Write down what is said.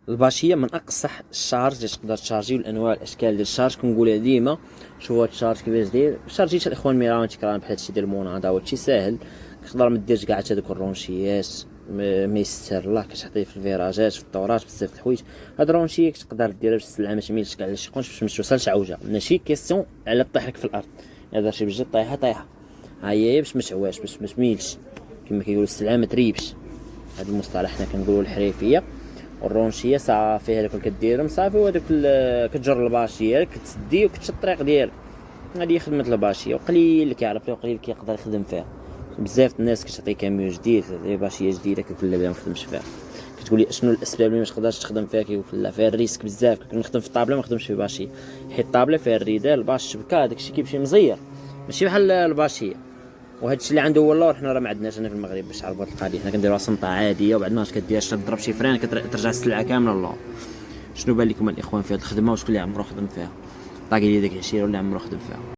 الباشيه من اقصح الشارج اللي تقدر تشارجي، والانواع الاشكال ديال الشارج كنقولها ديما. شوف هاد الشارج كيفاش داير، شارجيت الاخوان ميران تيكران بحال هادشي ديال الموناضه، وهادشي ساهل. تقدر ما ديرش كاع هادوك الرونشيات، ما يستر الله كتعطيه في الفيراجات في الدورات بزاف د الحوايج. هاد الرونشيه تقدر ديرها باش السلعه ما تميلش كاع لشي قنش باش ما توصلش عوجه، ماشي كيسيون على طيح لك في الارض. الا درتي بجد طايحه ها هي باش ما تعواش، باش ما تميلش كما كيقولوا السلعه ما تريبش. هذا المصطلح حنا كنقولوا الحريفيه. والرونشيه صافي هذاك كديرهم صافي، وهذاك كتجر الباشيه كتسدي وكتشد الطريق ديالك. هذه خدمه الباشيه، وقليل اللي كيعرف وقليل اللي كيقدر يخدم فيها. بزاف الناس كتعطي كاميو جديد باشيه جديده كيقول لا ما نخدمش فيها. كتقولي اشنو الاسباب اللي ما تقدرش تخدم فيها؟ كيقول لا فيها الريسك بزاف. كنخدم في الطابله ما نخدمش في باشيه، حيت الطابله فيها الريدال الباش الشبكه داكشي كيمشي مزير ماشي بحال الباشيه. وهذا الشيء اللي عنده هو الله، وحنا راه ما عندناش هنا في المغرب باش تعرفوا هذه القضيه. حنا كنديروها صنطه عاديه، وبعد ما كديرها تضرب شي فران كترجع السلعه كامله للور. شنو بان لكم الاخوان في هذه الخدمه؟ وشكون اللي عمرو خدم فيها؟ طاقي لي داك العشيره ولا عمرو خدم فيها؟